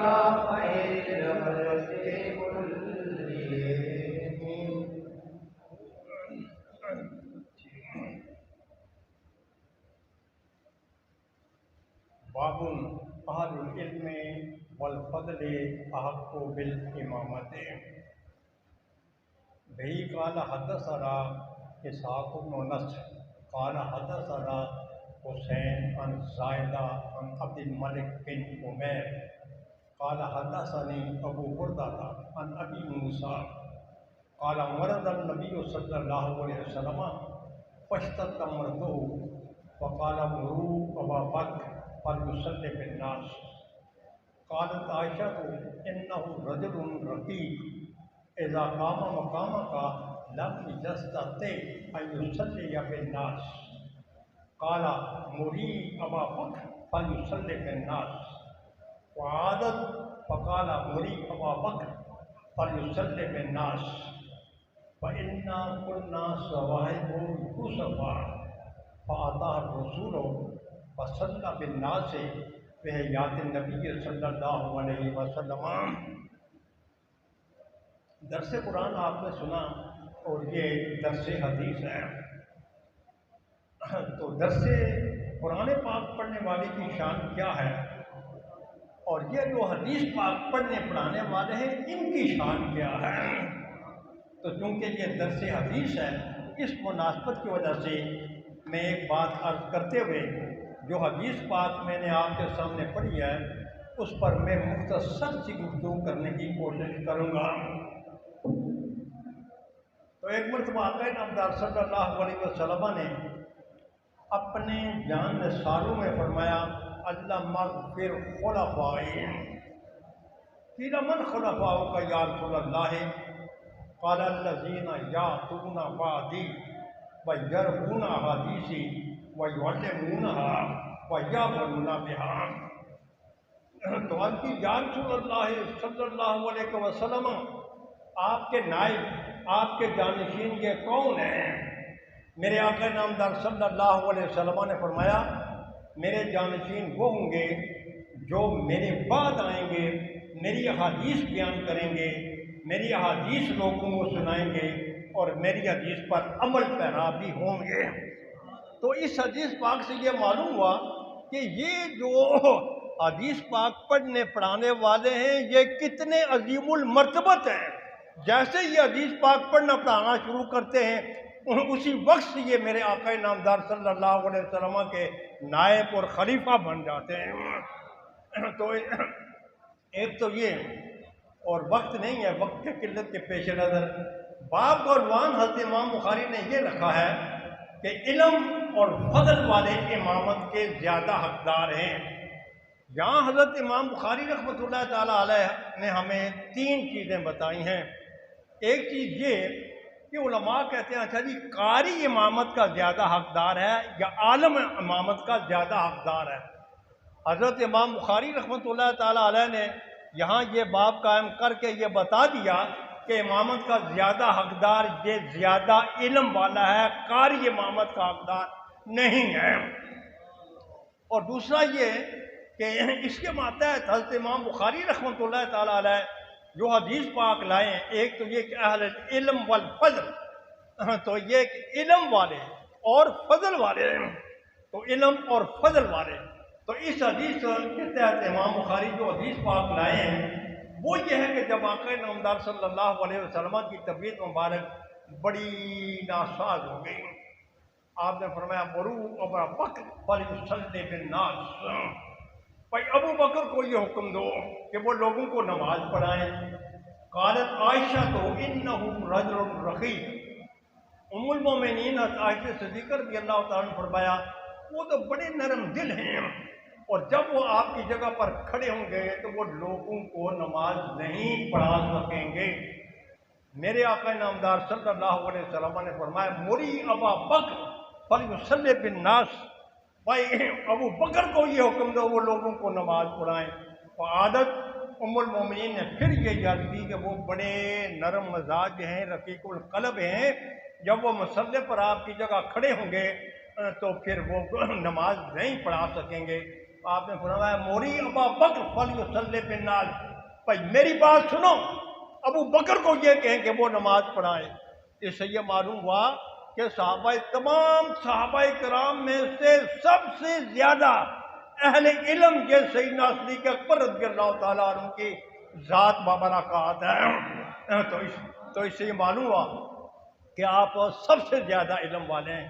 باب اہل العلم والفضل احق بالامامت بہی قال حدثنا اسحاق بن نصر قال حدثنا حسین عن زائدہ عن عبد الملک بن عمیر قال حدثني ابو بردہ عن ابی موسیٰ قال مرض النبی صلی اللہ علیہ وسلم فاشتد مرضه فقال مروا ابا بکر فليصلي بالناس قالت عائشة انه رجل رقيق اذا قام مقامك لم يستطع ان يصلي بالناس قال مري ابا بکر فليصلي بالناس وعادت فقال مري ابا بکر فليصلي بالناس فإنا كنا صواحب يوسف فأتاه الرسول فصلى بالناس في حياة النبي صلی اللہ علیہ وسلم۔ درس قرآن آپ نے سنا اور یہ درس حدیث ہے، تو درس قرآن پاک پڑھنے والے کی شان کیا ہے اور یہ جو حدیث پاک پڑھنے پڑھانے والے ہیں ان کی شان کیا ہے؟ تو چونکہ یہ درس حدیث ہے، اس مناسبت کی وجہ سے میں ایک بات عرض کرتے ہوئے جو حدیث پاک میں نے آپ کے سامنے پڑھی ہے اس پر میں مختصر سی گفتگو کرنے کی کوشش کروں گا۔ تو ایک مرتبہ آقا نامدار صلی اللہ علیہ وسلم نے اپنے جان نثاروں میں فرمایا اللہم اغفر خلفائی، قیل من خلفاؤک یا رسول اللہ؟ قال الذین یاتون بعدی ویرون احادیثی ویعلمونہا ویعملون بہا۔ تو ان کی یا رسول اللہ صلی اللہ علیہ وسلم آپ کے نائب، آپ کے جانشین یہ کون ہیں؟ میرے آقا نامدار صلی اللہ علیہ وسلم نے فرمایا میرے جانشین وہ ہوں گے جو میرے بعد آئیں گے، میری احادیث بیان کریں گے، میری احادیث لوگوں کو سنائیں گے اور میری حدیث پر عمل پیرا بھی ہوں گے۔ تو اس حدیث پاک سے یہ معلوم ہوا کہ یہ جو حدیث پاک پڑھنے پڑھانے والے ہیں یہ کتنے عظیم المرتبت ہیں۔ جیسے یہ حدیث پاک پڑھنا پڑھانا شروع کرتے ہیں اسی وقت سے یہ میرے آقا نامدار صلی اللہ علیہ وسلم کے نائب اور خلیفہ بن جاتے ہیں۔ تو ایک تو یہ، اور وقت نہیں ہے، وقت کی قلت کے پیش نظر باب کا عنوان حضرت امام بخاری نے یہ رکھا ہے کہ علم اور فضل والے امامت کے زیادہ حقدار ہیں۔ یہاں حضرت امام بخاری رحمۃ اللہ تعالیٰ علیہ نے ہمیں تین چیزیں بتائی ہیں۔ ایک چیز یہ کہ علماء کہتے ہیں اچھا جی قاری امامت کا زیادہ حقدار ہے یا عالم امامت کا زیادہ حقدار ہے؟ حضرت امام بخاری رحمۃ اللہ تعالیٰ علیہ نے یہاں یہ باب قائم کر کے یہ بتا دیا کہ امامت کا زیادہ حقدار یہ زیادہ علم والا ہے، قاری امامت کا حقدار نہیں ہے۔ اور دوسرا یہ کہ اس کے ماتحت حضرت امام بخاری رحمۃ اللہ تعالیٰ علیہ جو حدیث پاک لائے ہیں، ایک تو یہ کہ اہل علم والفضل، تو یہ کہ علم والے اور فضل والے ہیں، تو علم اور فضل والے، تو اس حدیث کے تحت امام بخاری جو حدیث پاک لائے ہیں وہ یہ ہے کہ جب آقا نامدار صلی اللہ علیہ وسلم کی طبیعت مبارک بڑی ناساز ہو گئی، آپ نے فرمایا مرو ابا بکر فلیصلی بالناس، بھائی ابو بکر کو یہ حکم دو کہ وہ لوگوں کو نماز پڑھائیں۔ قالت عائشہ تو انہ رجل رقیق، ام المومنین عائشہ صدیقہ رضی اللہ تعالیٰ نے فرمایا وہ تو بڑے نرم دل ہیں اور جب وہ آپ کی جگہ پر کھڑے ہوں گے تو وہ لوگوں کو نماز نہیں پڑھا سکیں گے۔ میرے آقا نامدار صلی اللہ علیہ وسلم نے فرمایا مری ابا بکر فلیصلی بالناس، بھائی ابو بکر کو یہ حکم دو وہ لوگوں کو نماز پڑھائیں۔ عادت ام المومنین نے پھر یہ یاد کی کہ وہ بڑے نرم مزاج ہیں، رقیق القلب ہیں، جب وہ مصلی پر آپ کی جگہ کھڑے ہوں گے تو پھر وہ نماز نہیں پڑھا سکیں گے۔ آپ نے فرمایا موری ابا بکر فلیصلی بالناس، بھائی میری بات سنو، ابو بکر کو یہ کہیں کہ وہ نماز پڑھائیں۔ اس سے یہ معلوم ہوا کہ تمام صحابہ کرام میں سے سب سے زیادہ اہل علم یہ سیدنا صدیق اکبر رضی اللہ تعالیٰ عنہ کی ذات بابرکات ہے۔ تو اس سے یہ معلوم ہوا کہ آپ سب سے زیادہ علم والے ہیں۔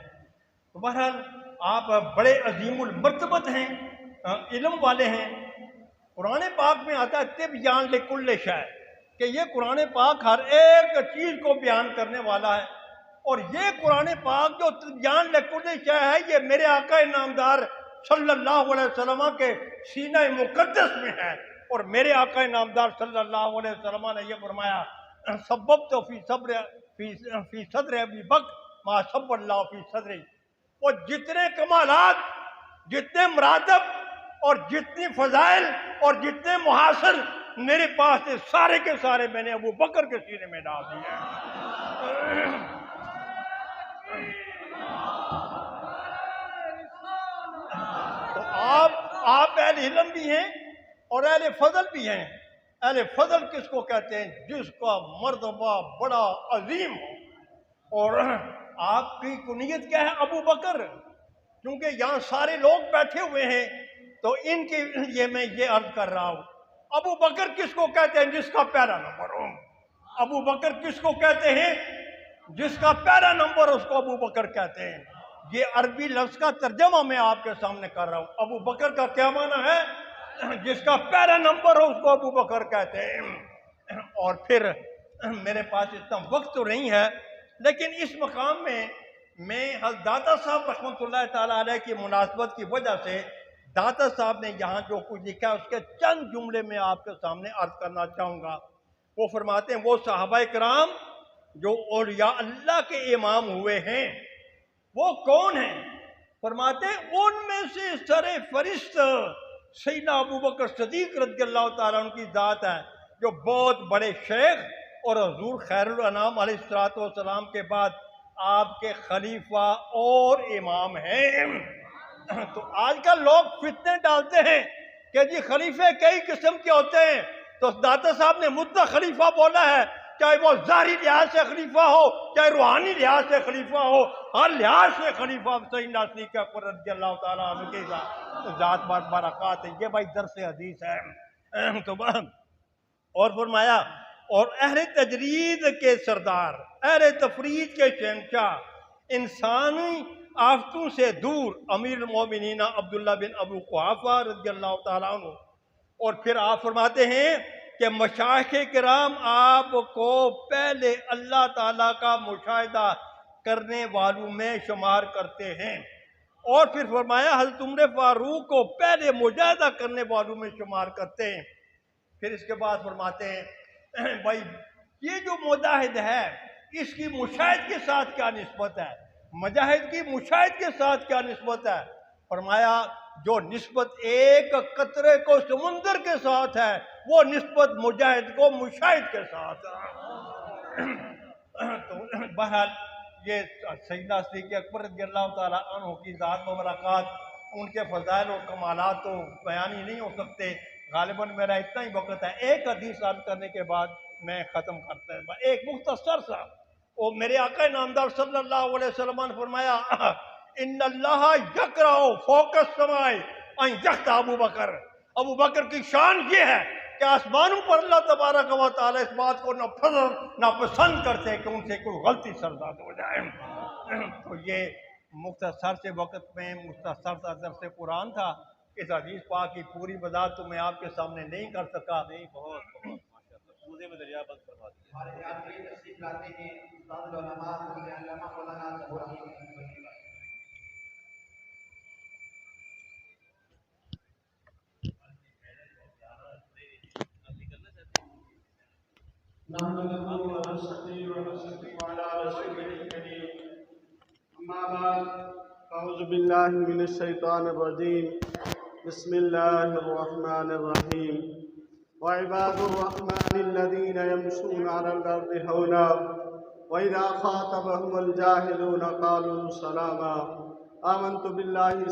تو بہرحال آپ بڑے عظیم المرتبت ہیں، علم والے ہیں۔ قرآن پاک میں آتا ہے تبیان لکل شیء، کہ یہ قرآن پاک ہر ایک چیز کو بیان کرنے والا ہے، اور یہ قرآن پاک جو تبیان لکل شیء ہے یہ میرے آقا نامدار صلی اللہ علیہ وسلم کے سینہ مقدس میں ہے۔ اور میرے آقا نامدار صلی اللہ علیہ وسلم نے یہ فرمایا سببت فی صدر ابی بکر ما سب اللہ فی صدری، وہ جتنے کمالات، جتنے مراتب اور جتنی فضائل اور جتنے محاسن میرے پاس تھے سارے کے سارے میں نے ابو بکر کے سینے میں ڈال دیے۔ تو آپ اہل علم بھی ہیں اور اہل فضل بھی ہیں۔ اہل فضل کس کو کہتے ہیں؟ جس کا مرتبہ بڑا عظیم ہو۔ اور آپ کی کنیت کیا ہے؟ ابو بکر، کیونکہ یہاں سارے لوگ بیٹھے ہوئے ہیں تو ان کے لیے میں یہ عرض کر رہا ہوں۔ ابو بکر کس کو کہتے ہیں؟ جس کا پہلا نمبر ہو۔ ابو بکر کس کو کہتے ہیں؟ جس کا پہلا نمبر اس کو ابو بکر کہتے ہیں۔ یہ عربی لفظ کا ترجمہ میں آپ کے سامنے کر رہا ہوں۔ ابو بکر کا کیا معنی ہے؟ جس کا پہلا نمبر ہو اس کو ابو بکر کہتے ہیں۔ اور پھر میرے پاس اتنا وقت تو نہیں ہے، لیکن اس مقام میں حضرت داتا صاحب رحمۃ اللہ تعالیٰ علیہ کی مناسبت کی وجہ سے داتا صاحب نے یہاں جو کچھ لکھا ہے اس کے چند جملے میں آپ کے سامنے عرض کرنا چاہوں گا۔ وہ فرماتے ہیں وہ صحابہ کرام جو اولیاء اللہ کے امام ہوئے ہیں وہ کون ہیں؟ فرماتے ہیں ان میں سے سر فرست سیدنا ابو بکر صدیق رضی اللہ تعالیٰ عنہ کی ذات ہے، جو بہت بڑے شیخ اور حضور خیر الانام علیہ الصلوۃ والسلام کے بعد آپ کے خلیفہ اور امام ہیں۔ تو آج کل لوگ فتنے ڈالتے ہیں کہ جی خلیفے کئی قسم کے ہوتے ہیں، تو داتا صاحب نے مطلق خلیفہ بولا ہے، چاہے وہ ظاہری لحاظ سے خلیفہ ہو چاہے روحانی لحاظ سے خلیفہ ہو، ہر لحاظ سے خلیفہ سیدنا صدیق اکبر رضی اللہ تعالیٰ عنہ کی ذات برکات ہے۔ یہ بھائی درس حدیث ہے۔ تو اور فرمایا اور اہل تجرید کے سردار، اہل تفرید کے شہنشاہ، انسانی آفتوں سے دور امیر المومنین عبداللہ بن ابو قحافہ رضی اللہ تعالیٰ عنہ۔ اور پھر آپ فرماتے ہیں کہ مشائخ کرام آپ کو پہلے اللہ تعالیٰ کا مشاہدہ کرنے والوں میں شمار کرتے ہیں، اور پھر فرمایا حضرت عمر فاروق کو پہلے مجاہدہ کرنے والوں میں شمار کرتے ہیں۔ پھر اس کے بعد فرماتے ہیں بھائی یہ جو مجاہد ہے اس کی مشاہد کے ساتھ کیا نسبت ہے؟ مجاہد کی مشاہد کے ساتھ کیا نسبت ہے؟ فرمایا جو نسبت ایک قطرے کو سمندر کے ساتھ ہے وہ نسبت مجاہد کو مشاہد کے ساتھ ہے۔ تو بہرحال یہ سیدنا صدیق اکبر رضی اللہ تعالیٰ عنہ کی ذات مبارکات، ان کے فضائل و کمالات تو بیان ہی نہیں ہو سکتے۔ غالباً میرا اتنا ہی وقت ہے، ایک حدیث عرض کرنے کے بعد میں ختم کرتا ہوں، ایک مختصر سا۔ اور میرے آقا نامدار صلی اللہ علیہ وسلم نے فرمایا ان اللہ یقرأ فوق السماء ان یقطع ابو بکر۔ ابو بکر کی شان یہ ہے کہ آسمانوں پر اللہ تبارک و تعالیٰ اس بات کو ناپسند کرتے کہ ان سے کوئی غلطی سرزاد ہو جائے۔ تو یہ مختصر سے وقت میں مختصر سا درس قرآن تھا۔ اس حدیث پاک کی پوری وضاحت تو میں آپ کے سامنے نہیں کر سکا۔ نہیں بہت موزے میں دریا بند کروا دیا۔ ہمارے آخری تشریف لاتے ہیں استاد العلماء علامہ مولانا ظہور نحمده ونصلي ونسلم على رسوله الكريم اما بعد اعوذ بالله من الشيطان الرجيم بسم الله الرحمن الرحيم وعباد الرحمن الذين يمشون على الارض هونا واذا خاطبهم الجاهلون قالوا سلاما آمنت بالله